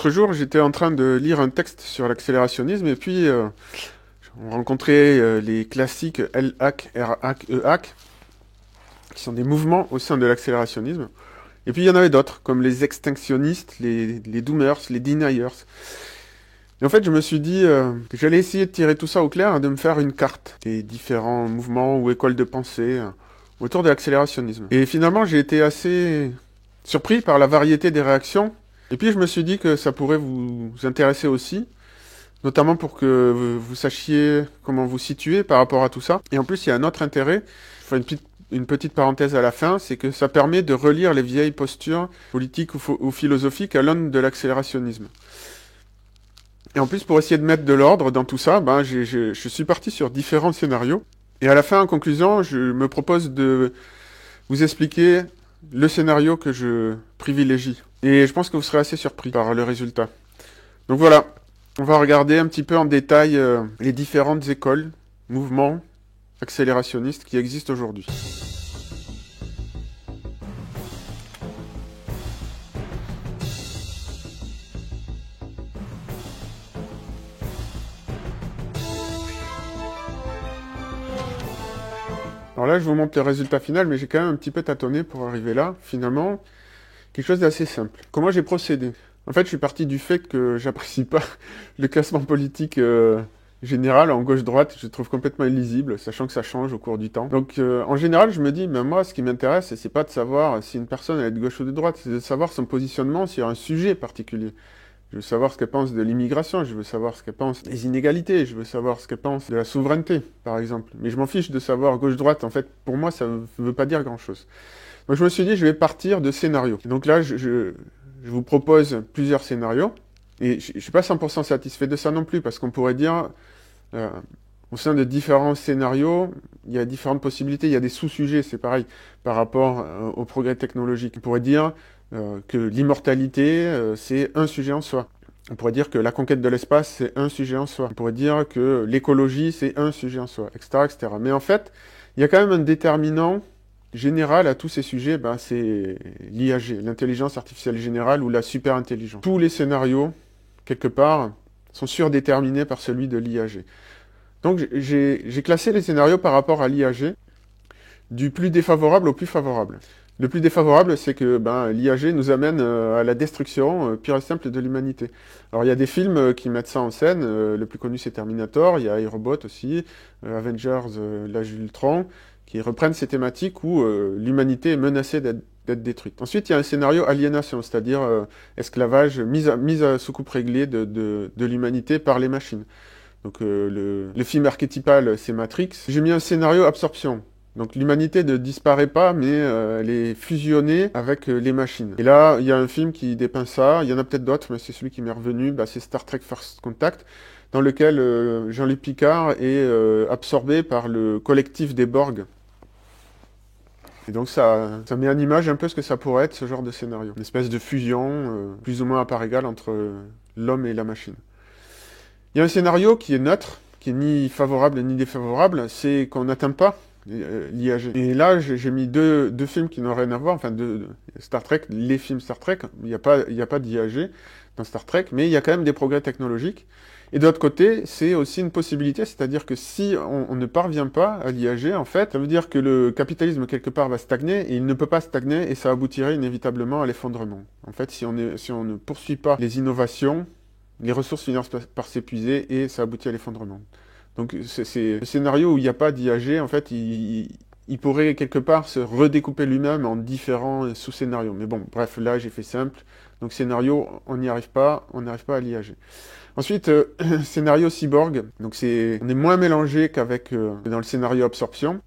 L'autre jour, j'étais en train de lire un texte sur l'accélérationnisme et puis on rencontrait les classiques LHAC, RHAC, EHAC, qui sont des mouvements au sein de l'accélérationnisme. Et puis il y en avait d'autres, comme les extinctionnistes, les doomers, les deniers. Et en fait, je me suis dit que j'allais essayer de tirer tout ça au clair et de me faire une carte des différents mouvements ou écoles de pensée autour de l'accélérationnisme. Et finalement, j'ai été assez surpris par la variété des réactions. Et puis je me suis dit que ça pourrait vous intéresser aussi, notamment pour que vous sachiez comment vous situer par rapport à tout ça. Et en plus, il y a un autre intérêt, enfin une petite parenthèse à la fin, c'est que ça permet de relire les vieilles postures politiques ou philosophiques à l'aune de l'accélérationnisme. Et en plus, pour essayer de mettre de l'ordre dans tout ça, je suis parti sur différents scénarios. Et à la fin, en conclusion, je me propose de vous expliquer le scénario que je privilégie. Et je pense que vous serez assez surpris par le résultat. Donc voilà, on va regarder un petit peu en détail les différentes écoles, mouvements accélérationnistes qui existent aujourd'hui. Alors là, je vous montre le résultat final, mais j'ai quand même un petit peu tâtonné pour arriver là. Finalement, quelque chose d'assez simple. Comment j'ai procédé? En fait, je suis parti du fait que j'apprécie pas le classement politique général en gauche-droite. Je le trouve complètement illisible, sachant que ça change au cours du temps. Donc, en général, je me dis, mais moi, ce qui m'intéresse, c'est pas de savoir si une personne elle est de gauche ou de droite, c'est de savoir son positionnement sur un sujet particulier. Je veux savoir ce qu'elle pense de l'immigration, je veux savoir ce qu'elle pense des inégalités, je veux savoir ce qu'elle pense de la souveraineté, par exemple. Mais je m'en fiche de savoir gauche-droite. En fait, pour moi, ça ne veut pas dire grand-chose. Donc je me suis dit, je vais partir de scénarios. Et donc là, je vous propose plusieurs scénarios. Et je ne suis pas 100% satisfait de ça non plus, parce qu'on pourrait dire, au sein de différents scénarios, il y a différentes possibilités, il y a des sous-sujets, c'est pareil, par rapport au progrès technologique. On pourrait dire que l'immortalité, c'est un sujet en soi. On pourrait dire que la conquête de l'espace, c'est un sujet en soi. On pourrait dire que l'écologie, c'est un sujet en soi, etc., etc. Mais en fait, il y a quand même un déterminant général à tous ces sujets, c'est l'IAG, l'intelligence artificielle générale ou la superintelligence. Tous les scénarios, quelque part, sont surdéterminés par celui de l'IAG. Donc j'ai classé les scénarios par rapport à l'IAG, du plus défavorable au plus favorable. Le plus défavorable, c'est que l'IAG nous amène à la destruction pure et simple de l'humanité. Alors il y a des films qui mettent ça en scène, le plus connu c'est Terminator, il y a iRobot aussi, Avengers, l'âge d'Ultron, qui reprennent ces thématiques où l'humanité est menacée d'être détruite. Ensuite, il y a un scénario aliénation, c'est-à-dire esclavage, mise sous coupe réglée de l'humanité par les machines. Donc le film archétypal, c'est Matrix. J'ai mis un scénario absorption. Donc l'humanité ne disparaît pas, mais elle est fusionnée avec les machines. Et là, il y a un film qui dépeint ça. Il y en a peut-être d'autres, mais c'est celui qui m'est revenu. C'est Star Trek First Contact, dans lequel Jean-Luc Picard est absorbé par le collectif des Borg. Et donc ça met en image un peu ce que ça pourrait être, ce genre de scénario. Une espèce de fusion, plus ou moins à part égale, entre l'homme et la machine. Il y a un scénario qui est neutre, qui est ni favorable ni défavorable, c'est qu'on n'atteint pas l'IAG. Et là, j'ai mis deux films qui n'ont rien à voir, enfin Star Trek, les films Star Trek, il n'y a pas d'IAG dans Star Trek, mais il y a quand même des progrès technologiques. Et de l'autre côté, c'est aussi une possibilité, c'est-à-dire que si on ne parvient pas à l'IAG, en fait, ça veut dire que le capitalisme, quelque part, va stagner, et il ne peut pas stagner, et ça aboutirait inévitablement à l'effondrement. En fait, si on ne poursuit pas les innovations, les ressources finissent par s'épuiser, et ça aboutit à l'effondrement. Donc, c'est le scénario où il n'y a pas d'IAG, en fait, il pourrait quelque part se redécouper lui-même en différents sous-scénarios. Mais bon, bref, là, j'ai fait simple. Donc, scénario, on n'arrive pas à l'IAG. Ensuite, scénario cyborg. Donc on est moins mélangé qu'avec dans le scénario absorption.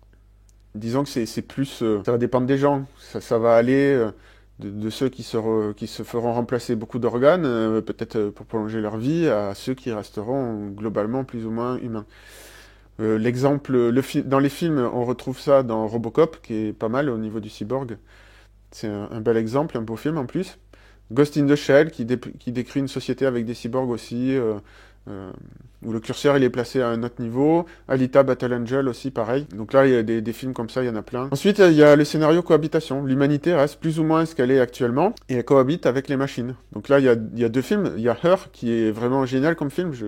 Disons que c'est plus, ça va dépendre des gens. Ça va aller de ceux qui se feront remplacer beaucoup d'organes, peut-être pour prolonger leur vie, à ceux qui resteront globalement plus ou moins humains. L'exemple, dans les films, on retrouve ça dans Robocop, qui est pas mal au niveau du cyborg. C'est un bel exemple, un beau film en plus. Ghost in the Shell, qui décrit une société avec des cyborgs aussi, euh, où le curseur il est placé à un autre niveau. Alita Battle Angel aussi, pareil. Donc là, il y a des films comme ça, il y en a plein. Ensuite, il y a le scénario cohabitation. L'humanité reste plus ou moins ce qu'elle est actuellement, et elle cohabite avec les machines. Donc là, il y a deux films. Il y a Her, qui est vraiment génial comme film. Je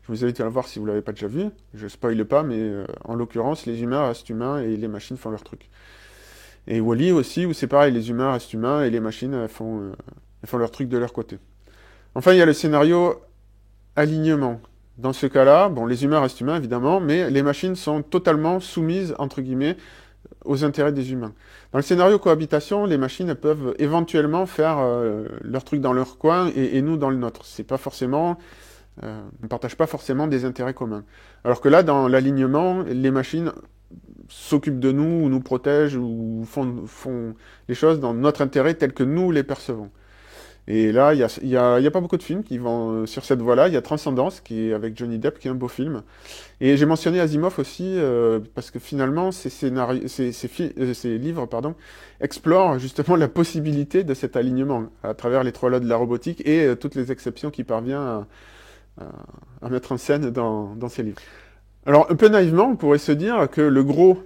vous invite à le voir si vous l'avez pas déjà vu. Je spoile pas, mais en l'occurrence, les humains restent humains et les machines font leur truc. Et Wall-E aussi, où c'est pareil, les humains restent humains et les machines elles font leur truc de leur côté. Enfin, il y a le scénario alignement. Dans ce cas-là, bon, les humains restent humains, évidemment, mais les machines sont totalement soumises, entre guillemets, aux intérêts des humains. Dans le scénario cohabitation, les machines elles peuvent éventuellement faire leur truc dans leur coin et nous dans le nôtre. C'est pas forcément... on ne partage pas forcément des intérêts communs. Alors que là, dans l'alignement, les machines s'occupent de nous, ou nous protègent, ou font les choses dans notre intérêt tel que nous les percevons. Et là, il y a pas beaucoup de films qui vont sur cette voie-là. Il y a Transcendance, qui est avec Johnny Depp, qui est un beau film. Et j'ai mentionné Asimov aussi, parce que finalement, ces livres explorent justement la possibilité de cet alignement, à travers les trois lois de la robotique et toutes les exceptions qu'il parvient à mettre en scène dans ces livres. Alors, un peu naïvement, on pourrait se dire que le gros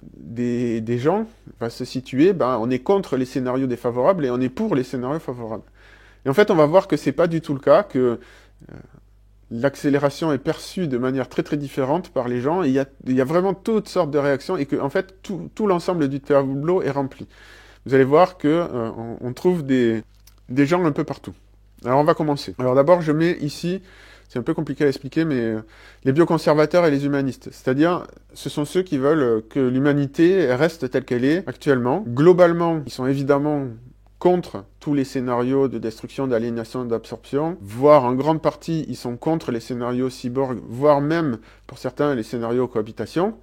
des gens va se situer, on est contre les scénarios défavorables et on est pour les scénarios favorables. Et en fait, on va voir que c'est pas du tout le cas, que l'accélération est perçue de manière très très différente par les gens, et il y a vraiment toutes sortes de réactions, et que en fait, tout l'ensemble du tableau est rempli. Vous allez voir que on trouve des gens un peu partout. Alors on va commencer. Alors d'abord, je mets ici, c'est un peu compliqué à expliquer, mais les bioconservateurs et les humanistes. C'est-à-dire, ce sont ceux qui veulent que l'humanité reste telle qu'elle est actuellement. Globalement, ils sont évidemment contre tous les scénarios de destruction, d'aliénation, d'absorption, voire en grande partie, ils sont contre les scénarios cyborg, voire même, pour certains, les scénarios cohabitation.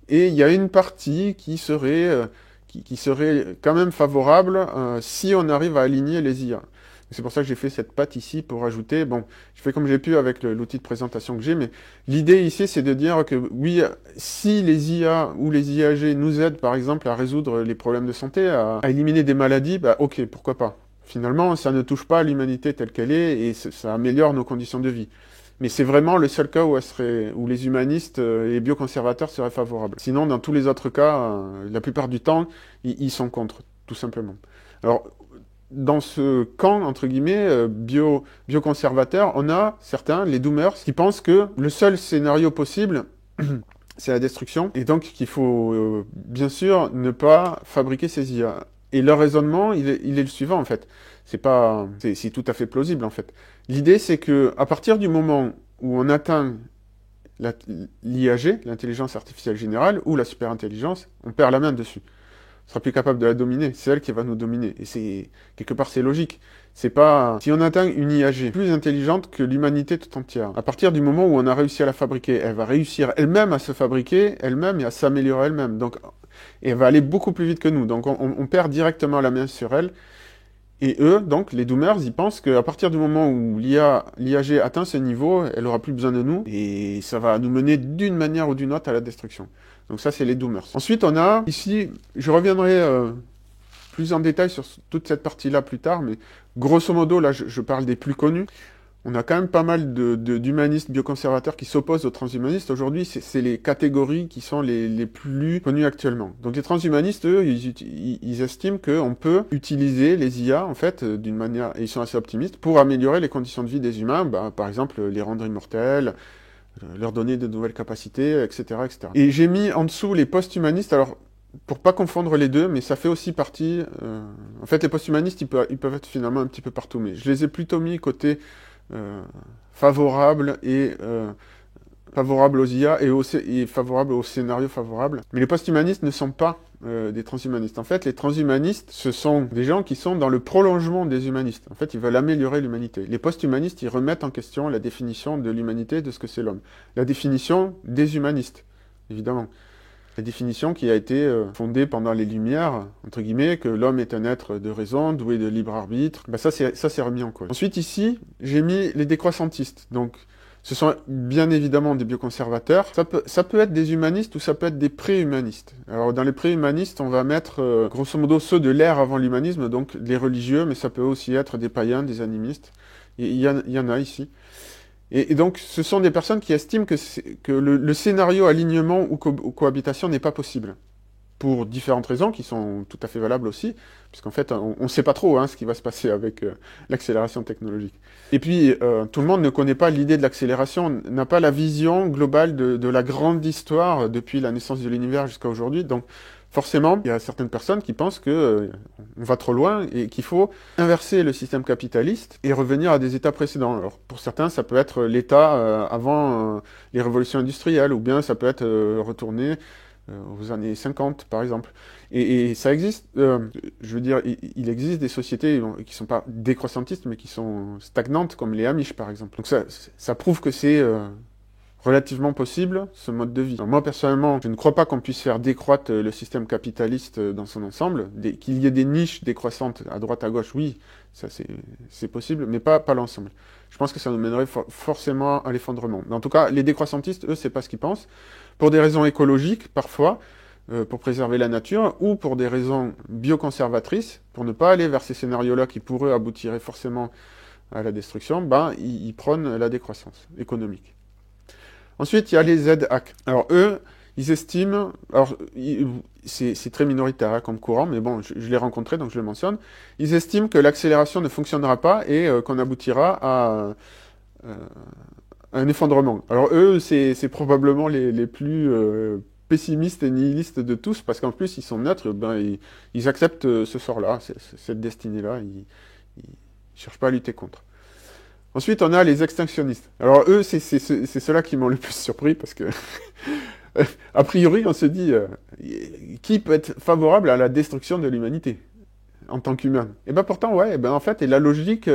Et il y a une partie qui serait quand même favorable si on arrive à aligner les IA. C'est pour ça que j'ai fait cette patte ici pour ajouter, bon, je fais comme j'ai pu avec l'outil de présentation que j'ai, mais l'idée ici, c'est de dire que oui, si les IA ou les IAG nous aident, par exemple, à résoudre les problèmes de santé, à éliminer des maladies, ok, pourquoi pas. Finalement, ça ne touche pas l'humanité telle qu'elle est et ça améliore nos conditions de vie. Mais c'est vraiment le seul cas où les humanistes et les bioconservateurs seraient favorables. Sinon, dans tous les autres cas, la plupart du temps, ils sont contre, tout simplement. Alors, dans ce camp, entre guillemets, bioconservateur, on a certains, les doomers, qui pensent que le seul scénario possible, c'est la destruction, et donc qu'il faut, bien sûr, ne pas fabriquer ces IA. Et leur raisonnement, il est le suivant, en fait. C'est tout à fait plausible, en fait. L'idée, c'est que, à partir du moment où on atteint l'IAG, l'intelligence artificielle générale, ou la superintelligence, on perd la main dessus. On sera plus capable de la dominer, c'est elle qui va nous dominer. Et quelque part, c'est logique. C'est pas, si on atteint une IAG plus intelligente que l'humanité tout entière, à partir du moment où on a réussi à la fabriquer, elle va réussir elle-même à se fabriquer elle-même et à s'améliorer elle-même. Donc, et elle va aller beaucoup plus vite que nous. Donc, on perd directement la main sur elle. Et eux, donc, les doomers, ils pensent qu'à partir du moment où l'IAG atteint ce niveau, elle aura plus besoin de nous, et ça va nous mener d'une manière ou d'une autre à la destruction. Donc ça, c'est les doomers. Ensuite, on a, ici, je reviendrai plus en détail sur toute cette partie-là plus tard, mais grosso modo, là, je parle des plus connus. On a quand même pas mal d'humanistes bioconservateurs qui s'opposent aux transhumanistes. Aujourd'hui, c'est les catégories qui sont les plus connues actuellement. Donc les transhumanistes, eux, ils estiment qu'on peut utiliser les IA, en fait, d'une manière, et ils sont assez optimistes, pour améliorer les conditions de vie des humains, par exemple, les rendre immortels, leur donner de nouvelles capacités, etc., etc. Et j'ai mis en dessous les post-humanistes, alors, pour pas confondre les deux, mais ça fait aussi partie... en fait, les post-humanistes, ils peuvent être finalement un petit peu partout, mais je les ai plutôt mis côté... favorable aux IA et favorable aux scénarios favorables. Mais les post-humanistes ne sont pas des transhumanistes. En fait, les transhumanistes, ce sont des gens qui sont dans le prolongement des humanistes. En fait, ils veulent améliorer l'humanité. Les post-humanistes, ils remettent en question la définition de l'humanité, de ce que c'est l'homme. La définition des humanistes, évidemment. La définition qui a été fondée pendant les Lumières, entre guillemets, que l'homme est un être de raison, doué de libre arbitre, ça c'est remis en cause. Ensuite ici, j'ai mis les décroissantistes. Donc, ce sont bien évidemment des bioconservateurs. Ça peut être des humanistes ou ça peut être des pré-humanistes. Alors dans les pré-humanistes, on va mettre grosso modo ceux de l'ère avant l'humanisme, donc les religieux, mais ça peut aussi être des païens, des animistes. Il y en a ici. Et donc, ce sont des personnes qui estiment que le scénario alignement ou cohabitation n'est pas possible. Pour différentes raisons qui sont tout à fait valables aussi, puisqu'en fait, on ne sait pas trop ce qui va se passer avec l'accélération technologique. Et puis, tout le monde ne connaît pas l'idée de l'accélération, n'a pas la vision globale de la grande histoire depuis la naissance de l'univers jusqu'à aujourd'hui. Donc, forcément, il y a certaines personnes qui pensent que on va trop loin et qu'il faut inverser le système capitaliste et revenir à des états précédents. Alors, pour certains, ça peut être l'état avant les révolutions industrielles, ou bien ça peut être retourner aux années 50, par exemple. Et ça existe, je veux dire, il existe des sociétés qui ne sont pas décroissantistes, mais qui sont stagnantes, comme les Amish, par exemple. Donc ça prouve que c'est relativement possible, ce mode de vie. Alors moi, personnellement, je ne crois pas qu'on puisse faire décroître le système capitaliste dans son ensemble. Qu'il y ait des niches décroissantes à droite, à gauche, oui, ça c'est possible, mais pas l'ensemble. Je pense que ça nous mènerait forcément à l'effondrement. Mais en tout cas, les décroissantistes, eux, c'est pas ce qu'ils pensent. Pour des raisons écologiques, parfois, pour préserver la nature, ou pour des raisons bioconservatrices, pour ne pas aller vers ces scénarios-là qui, pour eux, aboutiraient forcément à la destruction, ils prônent la décroissance économique. Ensuite, il y a les ZHAC. Alors eux, ils estiment, alors c'est très minoritaire comme courant, mais bon, je l'ai rencontré, donc je le mentionne, ils estiment que l'accélération ne fonctionnera pas et qu'on aboutira à un effondrement. Alors eux, c'est probablement les plus pessimistes et nihilistes de tous, parce qu'en plus, ils sont neutres, ils acceptent ce sort-là, cette destinée-là, ils cherchent pas à lutter contre. Ensuite, on a les extinctionnistes. Alors eux, c'est ceux-là qui m'ont le plus surpris, parce que, a priori, on se dit, qui peut être favorable à la destruction de l'humanité en tant qu'humain? Et ben pourtant, ouais, en fait, et la logique,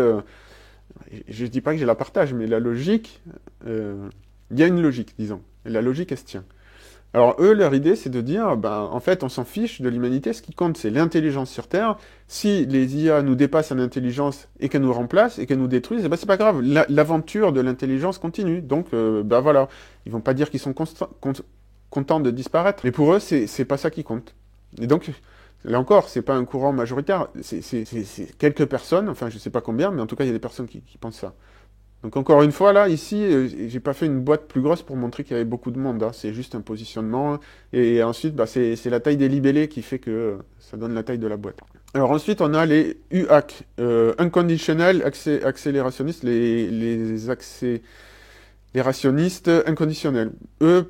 je dis pas que je la partage, mais la logique, il y a une logique, disons, et la logique, elle se tient. Alors eux, leur idée, c'est de dire, en fait, on s'en fiche de l'humanité, ce qui compte, c'est l'intelligence sur Terre. Si les IA nous dépassent en intelligence et qu'elles nous remplacent et qu'elles nous détruisent, c'est pas grave, l'aventure de l'intelligence continue. Donc, voilà, ils vont pas dire qu'ils sont contents de disparaître, mais pour eux, c'est pas ça qui compte. Et donc, là encore, c'est pas un courant majoritaire, c'est quelques personnes, enfin, je sais pas combien, mais en tout cas, il y a des personnes qui pensent ça. Donc encore une fois, là, ici, j'ai pas fait une boîte plus grosse pour montrer qu'il y avait beaucoup de monde. C'est juste un positionnement. Et ensuite, c'est la taille des libellés qui fait que ça donne la taille de la boîte. Alors ensuite, on a les UAC, Unconditional Accélérationnistes, les accélérationnistes inconditionnels.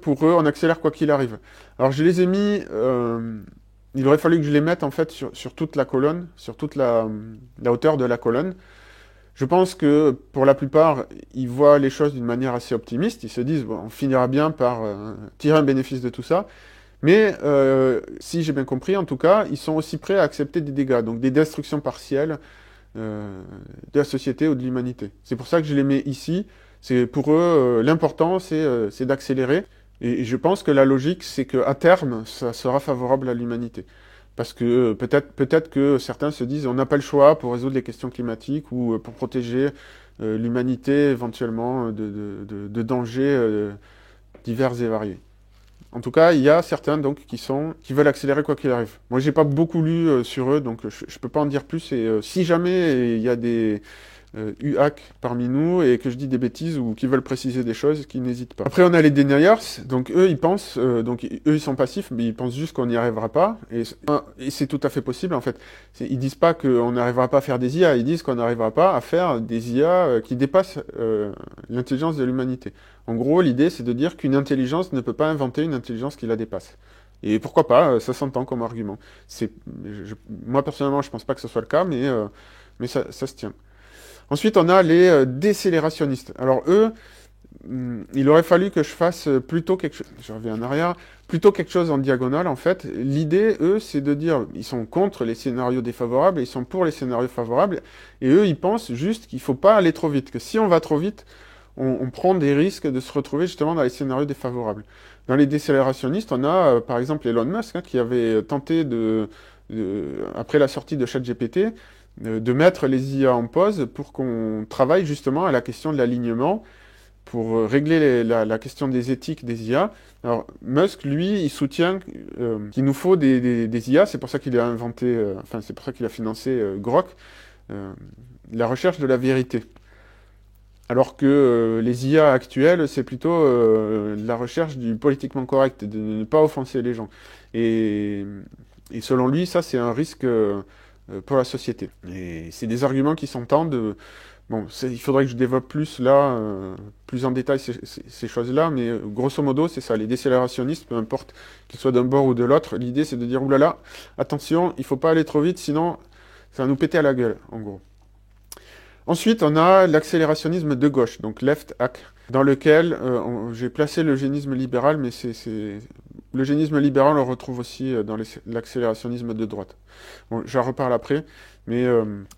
Pour eux, on accélère quoi qu'il arrive. Alors je les ai mis... il aurait fallu que je les mette en fait sur toute la colonne, sur toute la hauteur de la colonne. Je pense que pour la plupart, ils voient les choses d'une manière assez optimiste. Ils se disent, bon, on finira bien par tirer un bénéfice de tout ça. Mais si j'ai bien compris, en tout cas, ils sont aussi prêts à accepter des dégâts, donc des destructions partielles de la société ou de l'humanité. C'est pour ça que je les mets ici. C'est pour eux, l'important, c'est d'accélérer. Et je pense que la logique, c'est qu'à terme, ça sera favorable à l'humanité. Parce que peut-être que certains se disent on n'a pas le choix pour résoudre les questions climatiques ou pour protéger l'humanité éventuellement de dangers divers et variés. En tout cas, il y a certains donc qui veulent accélérer quoi qu'il arrive. Moi, j'ai pas beaucoup lu sur eux, donc je peux pas en dire plus. Et si jamais il y a des UHAC parmi nous et que je dis des bêtises ou qui veulent préciser des choses, qui n'hésitent pas. Après, on a les deniers. Donc eux, ils pensent, ils sont passifs, mais ils pensent juste qu'on n'y arrivera pas. Et c'est tout à fait possible, en fait. Ils disent pas qu'on n'arrivera pas à faire des IA, ils disent qu'on n'arrivera pas à faire des IA qui dépassent l'intelligence de l'humanité. En gros, l'idée, c'est de dire qu'une intelligence ne peut pas inventer une intelligence qui la dépasse. Et pourquoi pas, ça s'entend comme argument. Moi, personnellement, je pense pas que ce soit le cas, mais ça se tient. Ensuite, on a les décélérationnistes. Alors eux, il aurait fallu que je fasse plutôt quelque chose, je reviens en arrière, plutôt quelque chose en diagonale en fait. L'idée, eux, c'est de dire, ils sont contre les scénarios défavorables et ils sont pour les scénarios favorables. Et eux, ils pensent juste qu'il faut pas aller trop vite, que si on va trop vite, on prend des risques de se retrouver justement dans les scénarios défavorables. Dans les décélérationnistes, on a par exemple Elon Musk qui avait tenté après la sortie de ChatGPT, de mettre les IA en pause pour qu'on travaille justement à la question de l'alignement, pour régler la question des éthiques des IA. Alors Musk, lui, il soutient qu'il nous faut des IA, c'est pour ça qu'il a inventé, c'est pour ça qu'il a financé Grok, la recherche de la vérité. Alors que les IA actuelles, c'est plutôt la recherche du politiquement correct, de ne pas offenser les gens. Et, et selon lui, ça, c'est un risque pour la société. Et c'est des arguments qui s'entendent. Bon, il faudrait que je développe plus là, plus en détail ces choses-là, mais grosso modo, c'est ça. Les décélérationnistes, peu importe qu'ils soient d'un bord ou de l'autre, l'idée c'est de dire, oulala, attention, il faut pas aller trop vite, sinon ça va nous péter à la gueule, en gros. Ensuite, on a l'accélérationnisme de gauche, donc left hack, dans lequel j'ai placé l'eugénisme libéral, mais l'eugénisme libéral, on le retrouve aussi dans l'accélérationnisme de droite. Bon, j'en reparle après, mais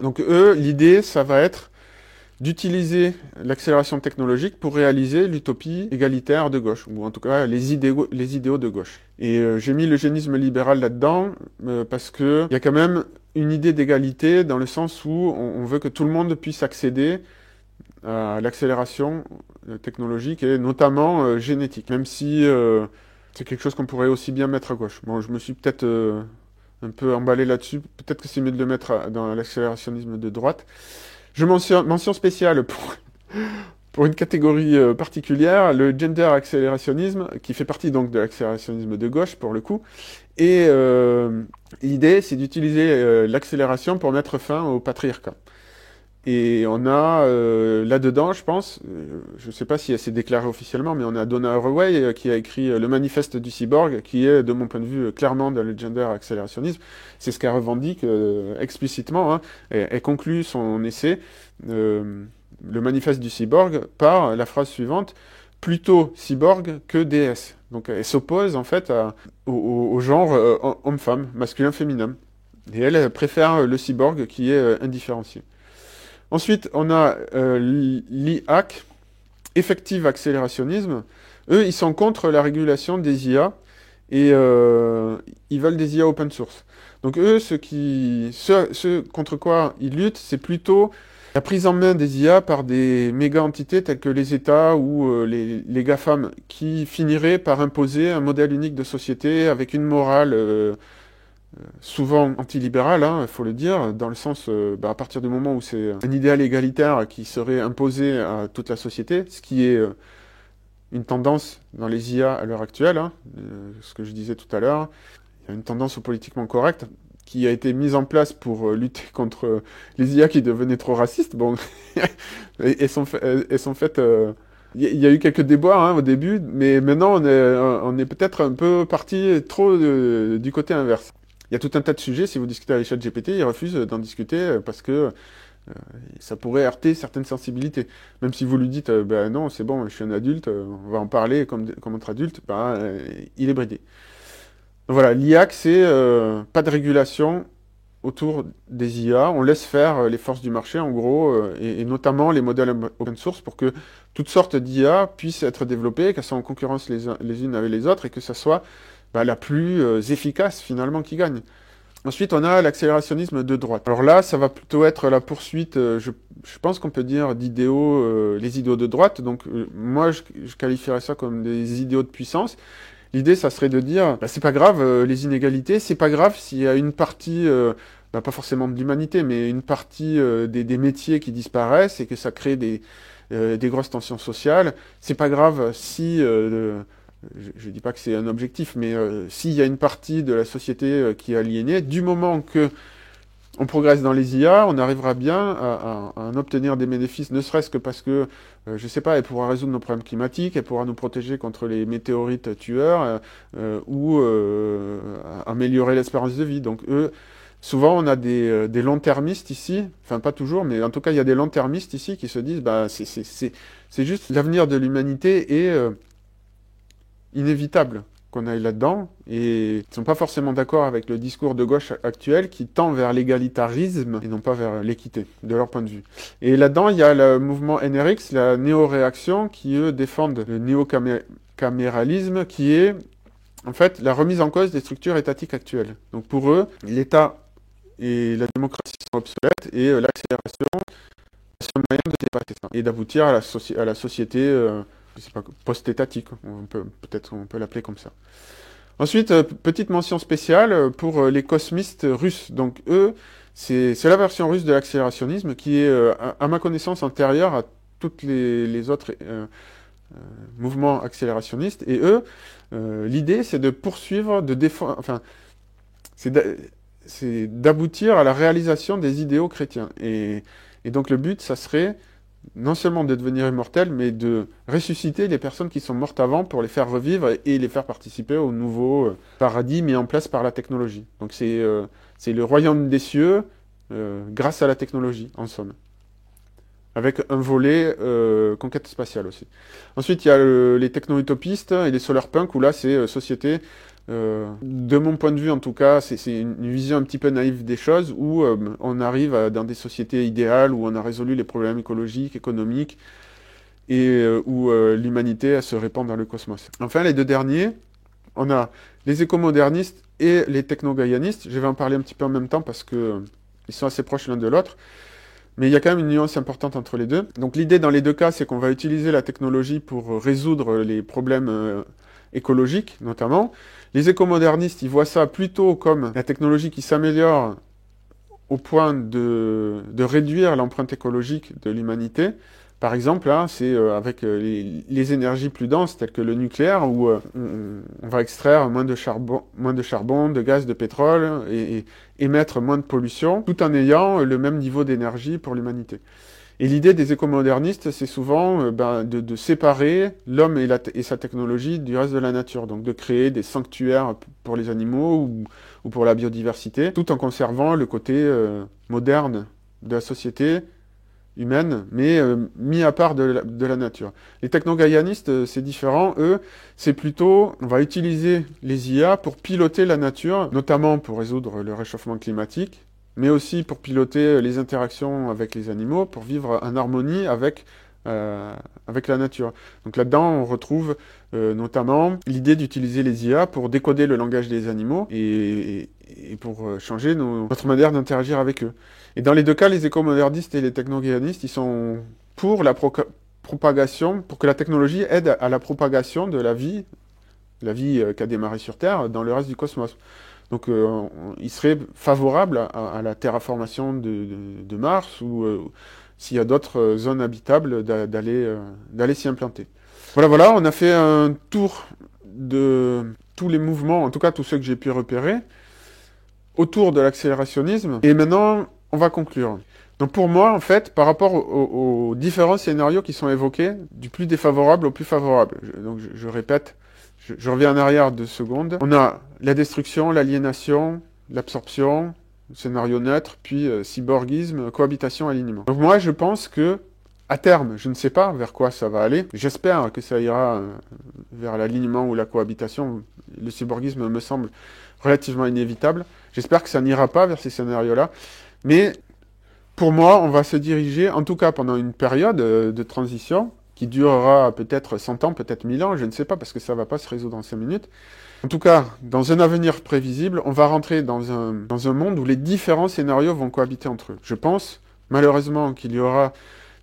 donc eux, l'idée, ça va être d'utiliser l'accélération technologique pour réaliser l'utopie égalitaire de gauche, ou en tout cas les idéaux de gauche. Et j'ai mis l'eugénisme libéral là-dedans parce que il y a quand même une idée d'égalité dans le sens où on veut que tout le monde puisse accéder à l'accélération technologique et notamment génétique, même si c'est quelque chose qu'on pourrait aussi bien mettre à gauche. Bon, je me suis peut-être un peu emballé là-dessus, peut-être que c'est mieux de le mettre dans l'accélérationnisme de droite. Je mention spéciale pour une catégorie particulière, le gender accélérationnisme, qui fait partie donc de l'accélérationnisme de gauche pour le coup. Et l'idée, c'est d'utiliser l'accélération pour mettre fin au patriarcat. Et on a là-dedans, je pense, je ne sais pas si elle s'est déclarée officiellement, mais on a Donna Haraway qui a écrit le manifeste du cyborg, qui est, de mon point de vue, clairement dans le gender accélérationnisme. C'est ce qu'elle revendique explicitement. Hein. Elle conclut son essai, le manifeste du cyborg, par la phrase suivante, plutôt cyborg que déesse. Donc elle s'oppose en fait au genre homme-femme, masculin-féminin. Et elle préfère le cyborg qui est indifférencié. Ensuite, on a l'IAC, Effective Accélérationnisme. Eux, ils sont contre la régulation des IA et ils veulent des IA open source. Donc eux, ce contre quoi ils luttent, c'est plutôt la prise en main des IA par des méga-entités telles que les États ou les GAFAM qui finiraient par imposer un modèle unique de société avec une morale souvent antilibéral, il faut le dire, dans le sens, à partir du moment où c'est un idéal égalitaire qui serait imposé à toute la société, ce qui est une tendance dans les IA à l'heure actuelle, ce que je disais tout à l'heure, il y a une tendance au politiquement correct qui a été mise en place pour lutter contre les IA qui devenaient trop racistes. Bon, elles sont faites... Il y a eu quelques déboires au début, mais maintenant on est peut-être un peu parti trop du côté inverse. Il y a tout un tas de sujets, si vous discutez avec ChatGPT, ils refusent d'en discuter parce que ça pourrait heurter certaines sensibilités. Même si vous lui dites, non, c'est bon, je suis un adulte, on va en parler comme entre adultes, il est bridé. Donc voilà, l'IAC, c'est pas de régulation autour des IA, on laisse faire les forces du marché, en gros, et notamment les modèles open source pour que toutes sortes d'IA puissent être développées, qu'elles soient en concurrence les unes avec les autres, et que ça soit la plus efficace finalement qui gagne. Ensuite, on a l'accélérationnisme de droite. Alors là, ça va plutôt être la poursuite, je pense qu'on peut dire, d'idéaux, les idéaux de droite. Donc moi, je qualifierais ça comme des idéaux de puissance. L'idée, ça serait de dire, c'est pas grave, les inégalités, c'est pas grave s'il y a une partie, pas forcément de l'humanité, mais une partie des métiers qui disparaissent et que ça crée des grosses tensions sociales. C'est pas grave si... je dis pas que c'est un objectif, mais s'il y a une partie de la société qui est aliénée, du moment que on progresse dans les IA, on arrivera bien à en obtenir des bénéfices, ne serait-ce que parce que, je sais pas, elle pourra résoudre nos problèmes climatiques, elle pourra nous protéger contre les météorites tueurs, ou améliorer l'espérance de vie. Donc eux, souvent on a des long-termistes ici, enfin pas toujours, mais en tout cas il y a des long-termistes ici qui se disent, c'est juste l'avenir de l'humanité est inévitable qu'on aille là-dedans, et ils ne sont pas forcément d'accord avec le discours de gauche actuel qui tend vers l'égalitarisme et non pas vers l'équité, de leur point de vue. Et là-dedans, il y a le mouvement NRX, la néo-réaction, qui eux défendent le néo-caméralisme, qui est en fait la remise en cause des structures étatiques actuelles. Donc pour eux, l'État et la démocratie sont obsolètes, et l'accélération, c'est un moyen de dépasser ça, et d'aboutir à la société... je sais pas, post-étatique, on peut l'appeler comme ça. Ensuite, petite mention spéciale pour les cosmistes russes. Donc eux, c'est la version russe de l'accélérationnisme qui est, à ma connaissance, antérieure toutes les autres mouvements accélérationnistes. Et eux, l'idée, c'est de poursuivre, de défendre, enfin, c'est d'aboutir à la réalisation des idéaux chrétiens. Et donc le but, ça serait non seulement de devenir immortel, mais de ressusciter les personnes qui sont mortes avant pour les faire revivre et les faire participer au nouveau paradis mis en place par la technologie. Donc c'est le royaume des cieux grâce à la technologie, en somme. Avec un volet conquête spatiale aussi. Ensuite, il y a les techno-utopistes et les solarpunk, où là, c'est société. De mon point de vue, en tout cas, c'est une vision un petit peu naïve des choses, où on arrive dans des sociétés idéales, où on a résolu les problèmes écologiques, économiques, et où l'humanité se répand dans le cosmos. Enfin, les deux derniers, on a les écomodernistes et les techno-gaïanistes. Je vais en parler un petit peu en même temps, parce que ils sont assez proches l'un de l'autre. Mais il y a quand même une nuance importante entre les deux. Donc l'idée dans les deux cas, c'est qu'on va utiliser la technologie pour résoudre les problèmes écologiques, notamment. Les écomodernistes, ils voient ça plutôt comme la technologie qui s'améliore au point de réduire l'empreinte écologique de l'humanité. Par exemple, là, c'est avec les énergies plus denses, telles que le nucléaire, où on va extraire moins de charbon, de gaz, de pétrole, et émettre moins de pollution, tout en ayant le même niveau d'énergie pour l'humanité. Et l'idée des écomodernistes, c'est souvent de séparer l'homme et sa technologie du reste de la nature, donc de créer des sanctuaires pour les animaux ou pour la biodiversité, tout en conservant le côté moderne de la société humaine, mais mis à part de la nature. Les techno-gaïanistes, c'est différent. Eux, c'est plutôt, on va utiliser les IA pour piloter la nature, notamment pour résoudre le réchauffement climatique, mais aussi pour piloter les interactions avec les animaux, pour vivre en harmonie avec la nature. Donc là-dedans, on retrouve notamment l'idée d'utiliser les IA pour décoder le langage des animaux et pour changer notre manière d'interagir avec eux. Et dans les deux cas, les écomodernistes et les techno-gaïanistes, ils sont pour la propagation, pour que la technologie aide à la propagation de la vie qui a démarré sur Terre, dans le reste du cosmos. Donc ils seraient favorables à la terraformation de Mars ou s'il y a d'autres zones habitables d'aller s'y implanter. Voilà, on a fait un tour de tous les mouvements, en tout cas tous ceux que j'ai pu repérer, autour de l'accélérationnisme. Et maintenant, on va conclure. Donc pour moi, en fait, par rapport aux différents scénarios qui sont évoqués, du plus défavorable au plus favorable, donc je répète, je reviens en arrière 2 secondes, on a la destruction, l'aliénation, l'absorption, scénario neutre, puis cyborgisme, cohabitation, alignement. Donc moi, je pense que, à terme, je ne sais pas vers quoi ça va aller, j'espère que ça ira vers l'alignement ou la cohabitation, le cyborgisme me semble relativement inévitable, j'espère que ça n'ira pas vers ces scénarios-là, mais pour moi, on va se diriger, en tout cas pendant une période de transition, qui durera peut-être 100 ans, peut-être 1000 ans, je ne sais pas, parce que ça ne va pas se résoudre en 5 minutes. En tout cas, dans un avenir prévisible, on va rentrer dans un monde où les différents scénarios vont cohabiter entre eux. Je pense, malheureusement, qu'il y aura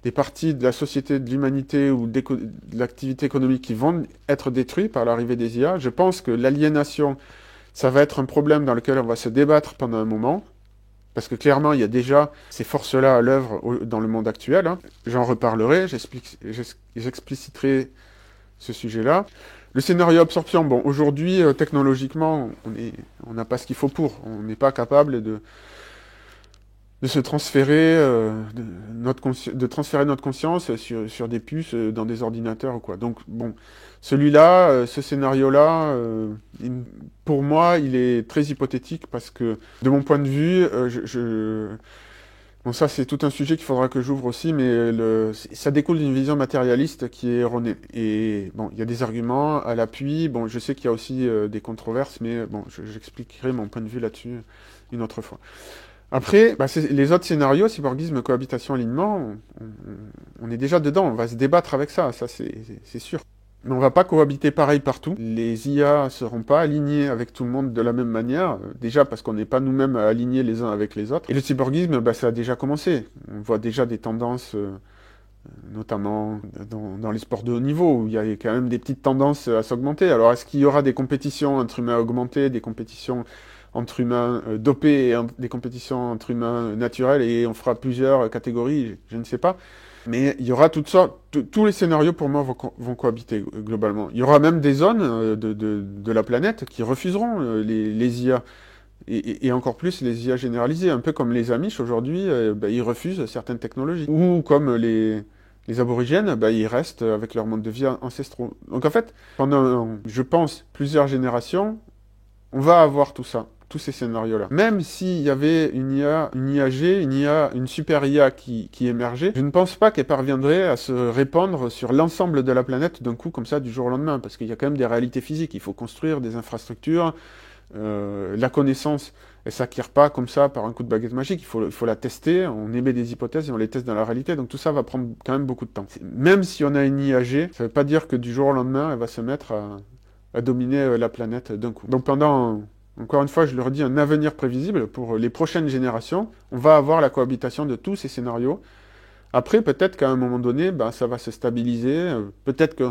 des parties de la société, de l'humanité ou de l'activité économique qui vont être détruites par l'arrivée des IA. Je pense que l'aliénation, ça va être un problème dans lequel on va se débattre pendant un moment. Parce que clairement, il y a déjà ces forces-là à l'œuvre dans le monde actuel. Hein. J'en reparlerai, j'expliciterai ce sujet-là. Le scénario absorption, bon, aujourd'hui, technologiquement, on n'a pas ce qu'il faut pour. On n'est pas capable de se transférer, de transférer notre conscience sur des puces dans des ordinateurs ou quoi. Donc, bon, celui-là, ce scénario-là, pour moi, il est très hypothétique parce que, de mon point de vue, bon, ça, c'est tout un sujet qu'il faudra que j'ouvre aussi, mais ça découle d'une vision matérialiste qui est erronée. Et bon, il y a des arguments à l'appui. Bon, je sais qu'il y a aussi des controverses, mais bon, j'expliquerai mon point de vue là-dessus une autre fois. Après, les autres scénarios, cyborgisme, cohabitation, alignement, on est déjà dedans, on va se débattre avec ça c'est sûr. Mais on va pas cohabiter pareil partout. Les IA seront pas alignés avec tout le monde de la même manière, déjà parce qu'on n'est pas nous-mêmes alignés les uns avec les autres. Et le cyborgisme, ça a déjà commencé. On voit déjà des tendances, notamment dans les sports de haut niveau, où il y a quand même des petites tendances à s'augmenter. Alors est-ce qu'il y aura des compétitions entre humains augmentés, des compétitions entre humains dopés et des compétitions entre humains naturels et on fera plusieurs catégories, je ne sais pas. Mais il y aura toutes sortes, tous les scénarios pour moi vont cohabiter globalement. Il y aura même des zones de la planète qui refuseront les IA. Et encore plus les IA généralisées, un peu comme les Amish aujourd'hui, ils refusent certaines technologies. Ou comme les aborigènes, ils restent avec leur mode de vie ancestraux. Donc en fait, pendant, je pense, plusieurs générations, on va avoir tout ça, tous ces scénarios-là. Même s'il y avait une IA, une IAG, une super IA qui émergeait, je ne pense pas qu'elle parviendrait à se répandre sur l'ensemble de la planète d'un coup comme ça du jour au lendemain, parce qu'il y a quand même des réalités physiques. Il faut construire des infrastructures. La connaissance, elle s'acquiert pas comme ça par un coup de baguette magique, il faut la tester, on émet des hypothèses et on les teste dans la réalité, donc tout ça va prendre quand même beaucoup de temps. Même si on a une IAG, ça veut pas dire que du jour au lendemain, elle va se mettre à dominer la planète d'un coup. Donc pendant, encore une fois, je le redis, un avenir prévisible pour les prochaines générations, on va avoir la cohabitation de tous ces scénarios. Après, peut-être qu'à un moment donné, ça va se stabiliser. Peut-être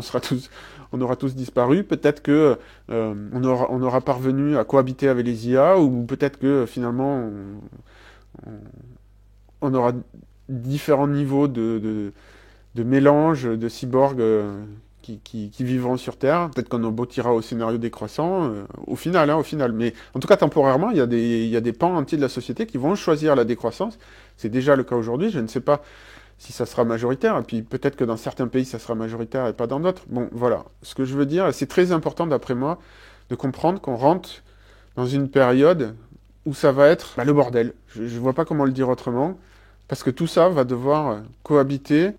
on aura tous disparu. Peut-être que on aura parvenu à cohabiter avec les IA, ou peut-être que finalement on aura différents niveaux de mélange de cyborgs qui vivront sur Terre. Peut-être qu'on aboutira au scénario décroissant au final. Mais en tout cas, temporairement, il y a des pans entiers de la société qui vont choisir la décroissance. C'est déjà le cas aujourd'hui. Je ne sais pas si ça sera majoritaire, et puis peut-être que dans certains pays ça sera majoritaire et pas dans d'autres. Bon, voilà. Ce que je veux dire, c'est très important d'après moi de comprendre qu'on rentre dans une période où ça va être le bordel. Je vois pas comment le dire autrement, parce que tout ça va devoir cohabiter,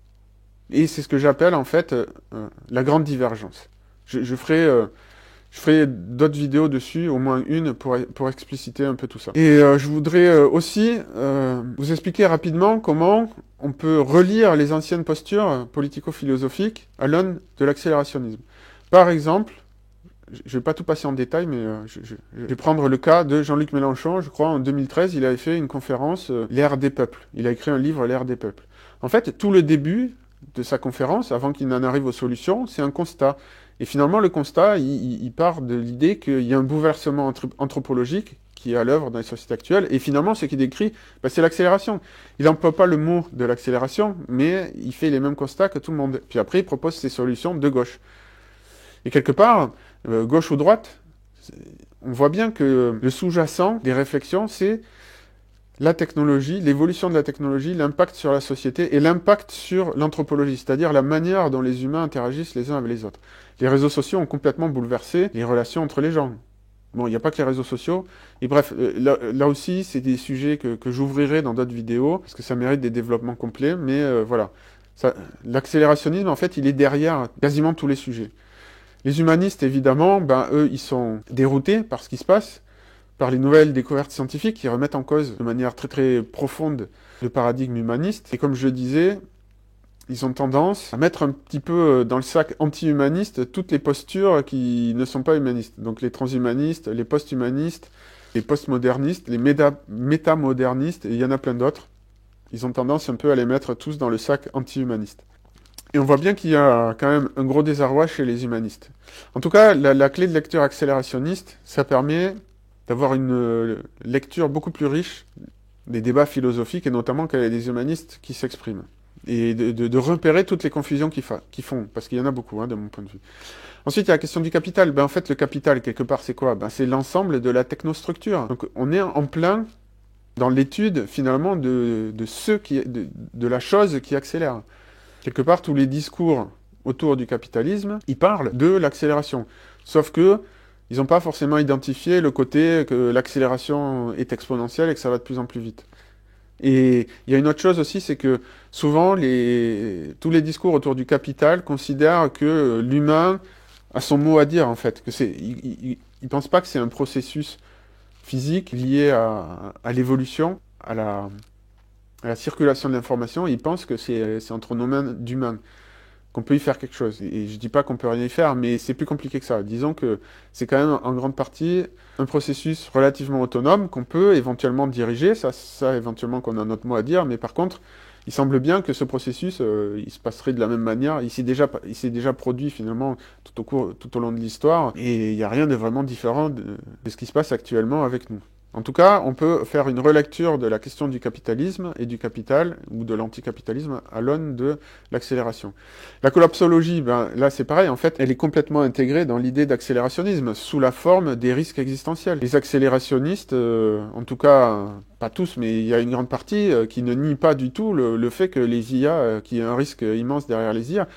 et c'est ce que j'appelle en fait la grande divergence. Je ferai d'autres vidéos dessus, au moins une, pour expliciter un peu tout ça. Et je voudrais aussi vous expliquer rapidement comment on peut relire les anciennes postures politico-philosophiques à l'aune de l'accélérationnisme. Par exemple, je ne vais pas tout passer en détail, mais je vais prendre le cas de Jean-Luc Mélenchon. Je crois en 2013, il avait fait une conférence L'ère des peuples. Il a écrit un livre, L'ère des peuples. En fait, tout le début de sa conférence, avant qu'il n'en arrive aux solutions, c'est un constat. Et finalement, le constat, il part de l'idée qu'il y a un bouleversement anthropologique qui est à l'œuvre dans les sociétés actuelles. Et finalement, ce qu'il décrit, c'est l'accélération. Il n'emploie pas le mot de l'accélération, mais il fait les mêmes constats que tout le monde. Puis après, il propose ses solutions de gauche. Et quelque part, gauche ou droite, on voit bien que le sous-jacent des réflexions, c'est la technologie, l'évolution de la technologie, l'impact sur la société et l'impact sur l'anthropologie, c'est-à-dire la manière dont les humains interagissent les uns avec les autres. Les réseaux sociaux ont complètement bouleversé les relations entre les gens. Bon, il n'y a pas que les réseaux sociaux. Et bref, là aussi, c'est des sujets que j'ouvrirai dans d'autres vidéos, parce que ça mérite des développements complets, mais voilà. L'accélérationnisme, en fait, il est derrière quasiment tous les sujets. Les humanistes, évidemment, eux, ils sont déroutés par ce qui se passe, par les nouvelles découvertes scientifiques qui remettent en cause de manière très très profonde le paradigme humaniste. Et comme je le disais, ils ont tendance à mettre un petit peu dans le sac anti-humaniste toutes les postures qui ne sont pas humanistes. Donc les transhumanistes, les post-humanistes, les post-modernistes, les métamodernistes, et il y en a plein d'autres. Ils ont tendance un peu à les mettre tous dans le sac anti-humaniste. Et on voit bien qu'il y a quand même un gros désarroi chez les humanistes. En tout cas, la clé de lecture accélérationniste, ça permet d'avoir une lecture beaucoup plus riche des débats philosophiques, et notamment qu'il y a des humanistes qui s'expriment. Et de repérer toutes les confusions qu'ils font, parce qu'il y en a beaucoup, de mon point de vue. Ensuite, il y a la question du capital. En fait, le capital, quelque part, c'est quoi? C'est l'ensemble de la technostructure. Donc, on est en plein dans l'étude, finalement, de la chose qui accélère. Quelque part, tous les discours autour du capitalisme, ils parlent de l'accélération. Sauf que ils n'ont pas forcément identifié le côté que l'accélération est exponentielle et que ça va de plus en plus vite. Et il y a une autre chose aussi, c'est que souvent, tous les discours autour du capital considèrent que l'humain a son mot à dire, en fait. Ils ne pensent pas que c'est un processus physique lié à l'évolution, à la circulation de l'information. Ils pensent que c'est entre nos mains d'humains qu'on peut y faire quelque chose. Et je dis pas qu'on peut rien y faire, mais c'est plus compliqué que ça. Disons que c'est quand même en grande partie un processus relativement autonome qu'on peut éventuellement diriger, ça éventuellement qu'on a notre mot à dire, mais par contre, il semble bien que ce processus, il se passerait de la même manière, il s'est déjà produit finalement tout au long de l'histoire, et il n'y a rien de vraiment différent de ce qui se passe actuellement avec nous. En tout cas, on peut faire une relecture de la question du capitalisme et du capital, ou de l'anticapitalisme, à l'aune de l'accélération. La collapsologie, ben, là c'est pareil, en fait, elle est complètement intégrée dans l'idée d'accélérationnisme, sous la forme des risques existentiels. Les accélérationnistes, en tout cas, pas tous, mais il y a une grande partie qui ne nie pas du tout le fait que les IA, qu'il y a un risque immense derrière les IA.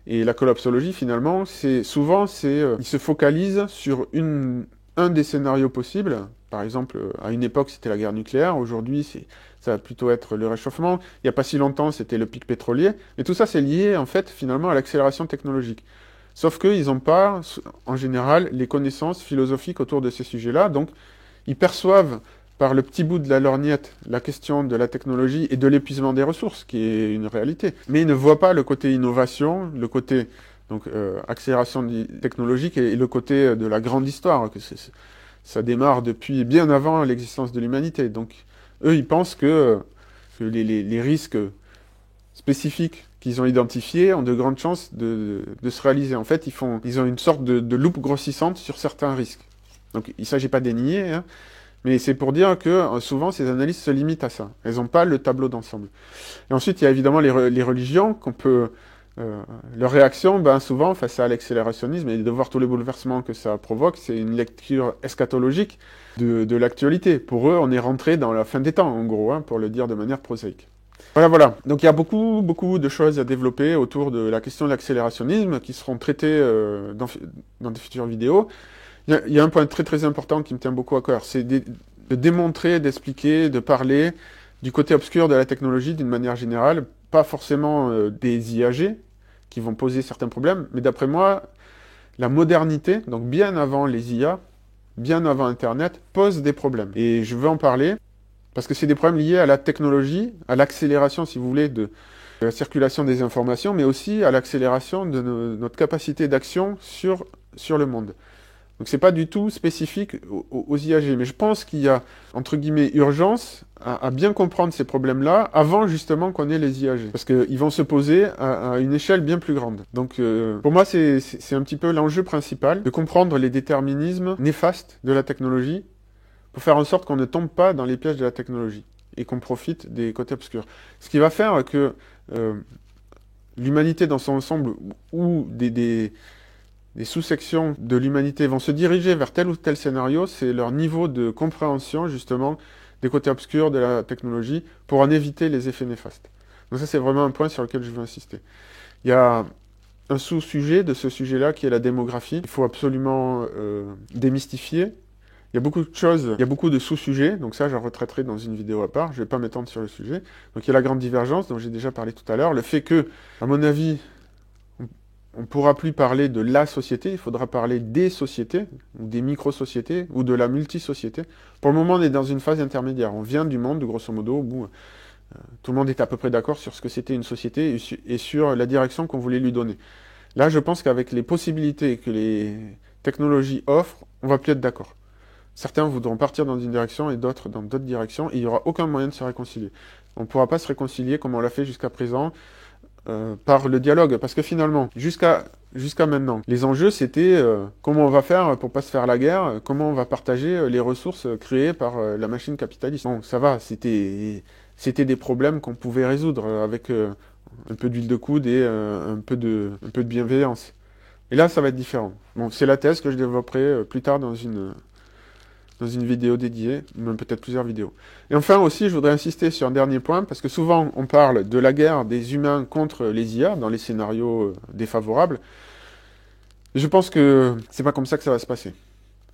Et la collapsologie, finalement, ils se focalisent sur un des scénarios possibles. Par exemple, à une époque, c'était la guerre nucléaire. Aujourd'hui, ça va plutôt être le réchauffement. Il n'y a pas si longtemps, c'était le pic pétrolier. Mais tout ça, c'est lié, en fait, finalement, à l'accélération technologique. Sauf qu'ils n'ont pas, en général, les connaissances philosophiques autour de ces sujets-là. Donc, ils perçoivent par le petit bout de la lorgnette la question de la technologie et de l'épuisement des ressources, qui est une réalité. Mais ils ne voient pas le côté innovation, le côté donc accélération technologique et le côté de la grande histoire, que ça démarre depuis bien avant l'existence de l'humanité. Donc eux, ils pensent que les risques spécifiques qu'ils ont identifiés ont de grandes chances de se réaliser. En fait, ils ont une sorte de loupe grossissante sur certains risques. Donc il ne s'agit pas des nier, hein, mais c'est pour dire que souvent ces analyses se limitent à ça. Elles n'ont pas le tableau d'ensemble. Et ensuite, il y a évidemment les religions qu'on peut... leur réaction, ben, souvent, face à l'accélérationnisme et de voir tous les bouleversements que ça provoque, c'est une lecture eschatologique de l'actualité. Pour eux, on est rentré dans la fin des temps, en gros, hein, pour le dire de manière prosaïque. Voilà. Donc il y a beaucoup de choses à développer autour de la question de l'accélérationnisme qui seront traitées dans des futures vidéos. Il y a un point très important qui me tient beaucoup à cœur, c'est de démontrer, d'expliquer, de parler du côté obscur de la technologie d'une manière générale, pas forcément des IAG qui vont poser certains problèmes, mais d'après moi, la modernité, donc bien avant les IA, bien avant Internet, pose des problèmes. Et je veux en parler parce que c'est des problèmes liés à la technologie, à l'accélération, si vous voulez, de la circulation des informations, mais aussi à l'accélération de notre capacité d'action sur le monde. Donc c'est pas du tout spécifique aux IAG, mais je pense qu'il y a, entre guillemets, urgence à bien comprendre ces problèmes-là avant justement qu'on ait les IAG. Parce qu'ils vont se poser à une échelle bien plus grande. Donc pour moi, c'est un petit peu l'enjeu principal, de comprendre les déterminismes néfastes de la technologie pour faire en sorte qu'on ne tombe pas dans les pièges de la technologie et qu'on profite des côtés obscurs. Ce qui va faire que l'humanité dans son ensemble ou des sous-sections de l'humanité vont se diriger vers tel ou tel scénario, c'est leur niveau de compréhension, justement, des côtés obscurs de la technologie, pour en éviter les effets néfastes. Donc ça, c'est vraiment un point sur lequel je veux insister. Il y a un sous-sujet de ce sujet-là, qui est la démographie. Il faut absolument démystifier. Il y a beaucoup de choses, il y a beaucoup de sous-sujets, donc ça, j'en retraiterai dans une vidéo à part, je ne vais pas m'étendre sur le sujet. Donc il y a la grande divergence, dont j'ai déjà parlé tout à l'heure, le fait que, à mon avis, on ne pourra plus parler de la société, il faudra parler des sociétés, ou des micro-sociétés, ou de la multi-société. Pour le moment, on est dans une phase intermédiaire. On vient du monde, grosso modo, où tout le monde est à peu près d'accord sur ce que c'était une société et sur la direction qu'on voulait lui donner. Là, je pense qu'avec les possibilités que les technologies offrent, on va plus être d'accord. Certains voudront partir dans une direction et d'autres dans d'autres directions, et il n'y aura aucun moyen de se réconcilier. On ne pourra pas se réconcilier comme on l'a fait jusqu'à présent, par le dialogue, parce que finalement, jusqu'à maintenant, les enjeux c'était comment on va faire pour pas se faire la guerre, comment on va partager les ressources créées par la machine capitaliste. Bon, ça va, c'était des problèmes qu'on pouvait résoudre avec un peu d'huile de coude et un peu de bienveillance. Et là, ça va être différent. Bon, c'est la thèse que je développerai plus tard dans une vidéo dédiée, même peut-être plusieurs vidéos. Et enfin aussi, je voudrais insister sur un dernier point, parce que souvent on parle de la guerre des humains contre les IA dans les scénarios défavorables. Et je pense que c'est pas comme ça que ça va se passer.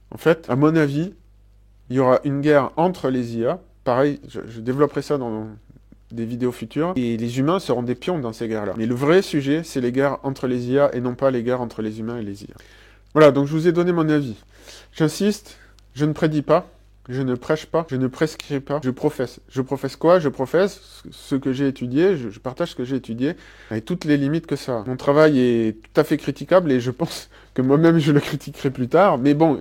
En fait, à mon avis, il y aura une guerre entre les IA. Pareil, je développerai ça dans des vidéos futures. Et les humains seront des pions dans ces guerres-là. Mais le vrai sujet, c'est les guerres entre les IA et non pas les guerres entre les humains et les IA. Voilà, donc je vous ai donné mon avis. J'insiste. Je ne prédis pas, je ne prêche pas, je ne prescris pas, je professe. Je professe quoi? Je professe ce que j'ai étudié, je partage ce que j'ai étudié, avec toutes les limites que ça a. Mon travail est tout à fait critiquable et je pense que moi-même je le critiquerai plus tard, mais bon,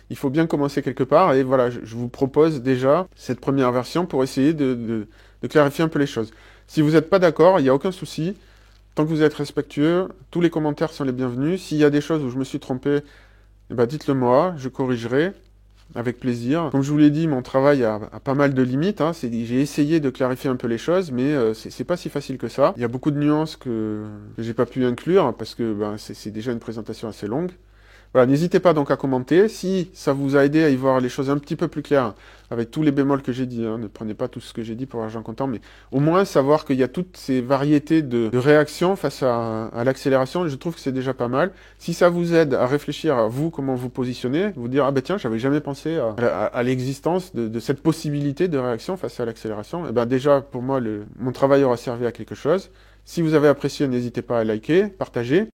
il faut bien commencer quelque part, et voilà, je vous propose déjà cette première version pour essayer de clarifier un peu les choses. Si vous n'êtes pas d'accord, il n'y a aucun souci, tant que vous êtes respectueux, tous les commentaires sont les bienvenus. S'il y a des choses où je me suis trompé, eh ben dites-le moi, je corrigerai. avec plaisir. Comme je vous l'ai dit, mon travail a pas mal de limites, hein. J'ai essayé de clarifier un peu les choses, mais c'est pas si facile que ça. Il y a beaucoup de nuances que j'ai pas pu inclure, parce que ben, c'est déjà une présentation assez longue. Voilà, n'hésitez pas donc à commenter. Si ça vous a aidé à y voir les choses un petit peu plus claires, avec tous les bémols que j'ai dit, hein, ne prenez pas tout ce que j'ai dit pour argent comptant, mais au moins savoir qu'il y a toutes ces variétés de réactions face à l'accélération, je trouve que c'est déjà pas mal. Si ça vous aide à réfléchir à vous, comment vous positionnez, vous dire, ah ben tiens, j'avais jamais pensé à l'existence de cette possibilité de réaction face à l'accélération, et ben déjà, pour moi, mon travail aura servi à quelque chose. Si vous avez apprécié, n'hésitez pas à liker, partager.